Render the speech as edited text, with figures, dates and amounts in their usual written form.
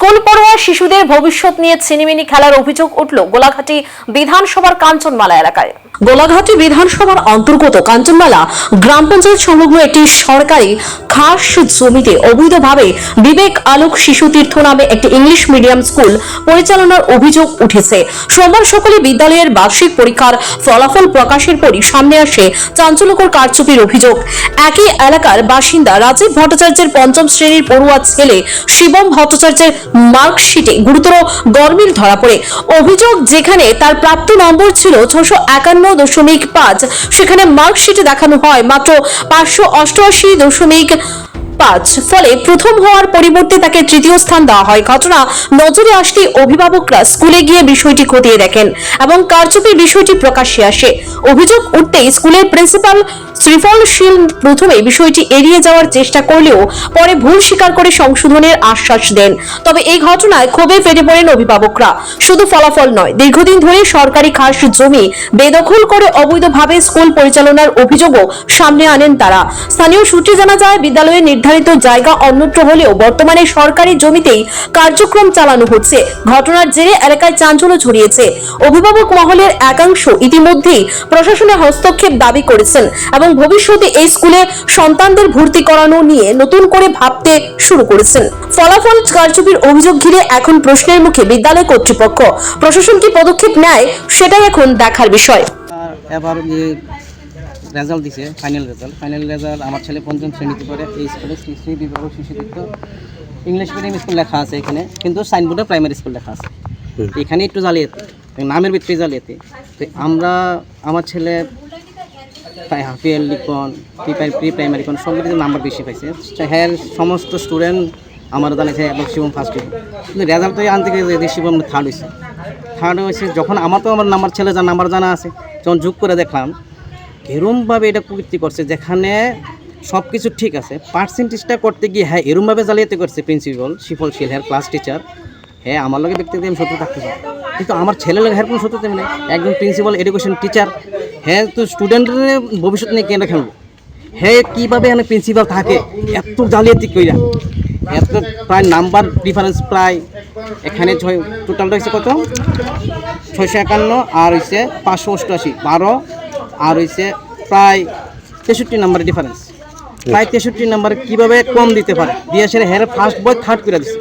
School পড়ুয়া শিশুদের ভবিষ্যৎ নিয়ে ছিনিমিনি খেলার অভিযোগ উঠল গোলাঘাটি বিধানসভার কাঞ্চনমালা এলাকায়। গোলাঘাটি বিধানসভার অন্তর্গত কাঞ্চনমালা গ্রাম পঞ্চায়েত সংলগ্ন একটি সরকারি খাস জমিতে অবৈধভাবে বিবেক আলোক শিশু তীর্থ নামে একটি ইংলিশ মিডিয়াম স্কুল পরিচালনার অভিযোগ উঠেছে। সোমবার সকালে বিদ্যালয়ের বার্ষিক পরীক্ষার ফলাফল প্রকাশের পরই সামনে আসে চাঞ্চল্যকর কারচুপির অভিযোগ। একই এলাকার বাসিন্দা রাজীব ভট্টাচার্যের পঞ্চম শ্রেণীর পড়ুয়া ছেলে শিবম ভট্টাচার্যের মার্কশিটে গুরুতর গরমিল ধরা পড়ে। অভিযোগ, যেখানে তার প্রাপ্ত নম্বর ছিল 651.5, সেখানে মার্কশিটে দেখানো হয় মাত্র 588.5। ফলে প্রথম হওয়ার পরিবর্তে তাকে তৃতীয় স্থান দেওয়া হয়। ঘটনা নজরে আসতে অভিভাবকরা স্কুলে গিয়ে বিষয়টি খতিয়ে দেখেন এবং কারচুপির বিষয়টি প্রকাশ্যে আসে। অভিযোগ উঠতেই স্কুলের প্রিন্সিপাল শ্রীফল শীল প্রথমে বিষয়টি এড়িয়ে যাওয়ার চেষ্টা করলেও পরে ভুল স্বীকার করে সংশোধনের আশ্বাস দেন। তবে এই ঘটনায় ক্ষোভে ফেটে পড়েন অভিভাবকরা। শুধু ফলাফল নয়, দীর্ঘদিন ধরে সরকারি খাস জমি বেদখল করে অবৈধভাবে স্কুল পরিচালনার অভিযোগও সামনে আনেন তারা। স্থানীয় সূত্রে জানা যায়, বিদ্যালয়ের নির্ধারিত জায়গা অন্যত্র হলেও বর্তমানে সরকারি জমিতেই কার্যক্রম চালানো হচ্ছে। ঘটনার জেরে এলাকায় চাঞ্চল্য ছড়িয়েছে। অভিভাবক মহলের একাংশ ইতিমধ্যেই প্রশাসনের হস্তক্ষেপ দাবি করেছেন এবং ভবিষ্যতে এই স্কুলে সন্তানদের ভর্তি করানো নিয়ে নতুন করে ভাবতে শুরু করেছেন। ফলাফল কারচুপির অভিযোগ ঘিরে এখন প্রশ্নের মুখে বিদ্যালয় কর্তৃপক্ষ। প্রশাসন কি পদক্ষেপ নেয়, সেটাই এখন দেখার বিষয়। এবার রেজাল্ট দিছে, ফাইনাল রেজাল্ট আমার ছেলে পঞ্চম শ্রেণীতে পড়ে। এই স্কুলে শ্রী শ্রী বিবাহ শিশু তীর্থ ইংলিশ মিডিয়াম স্কুল লেখা আছে এখানে, কিন্তু সাইনবোর্ডে প্রাইমারি স্কুল লেখা আছে। এখানে একটু জালিয়াতি, নামের ভিতরে জালিয়াতি। তো আমার ছেলে হাফ ইয়ার লিখন প্রি প্রাইমারি কোন সব কিছু নাম্বার বেশি পাইছে। হ্যাঁ, সমস্ত স্টুডেন্ট আমার জানিয়েছে এবং শিবম ফার্স্ট হয়েছে, কিন্তু রেজাল্ট তো আনতে গেছে শিবম থার্ড হয়েছে। যখন আমার নাম্বার ছেলে যা নাম্বার জানা আছে, যখন যোগ করে দেখলাম এরমভাবে এটা কুকৃতি করছে, যেখানে সব কিছু ঠিক আছে, পার্সেন্টেজটা করতে গিয়ে হ্যাঁ এরমভাবে জালিয়াতি করছে প্রিন্সিপাল শিফল শীল, হ্যাঁ ক্লাস টিচার। হ্যাঁ, আমার লোকের ব্যক্তিগত আমি সত্য থাকতে পারি, কিন্তু আমার ছেলের লোক হ্যাঁ কোনো সত্য তেমনি একজন প্রিন্সিপাল এডুকেশন টিচার। হ্যাঁ, তো স্টুডেন্টের ভবিষ্যৎ নিয়ে কেন খেলবো? হ্যাঁ, কীভাবে এখানে প্রিন্সিপাল থাকে এত জালিয়াতি কইরা, এত প্রায় নাম্বার ডিফারেন্স প্রায় এখানে টোটালটা হয়েছে কত 651 আর হয়েছে 588, 12 আর হয়েছে প্রায় 63 নাম্বারের ডিফারেন্স। প্রায় 63 নাম্বার কীভাবে কম দিতে পারে দিয়ে সে হেরে ফার্স্ট বয় থার্ড করে দিচ্ছে।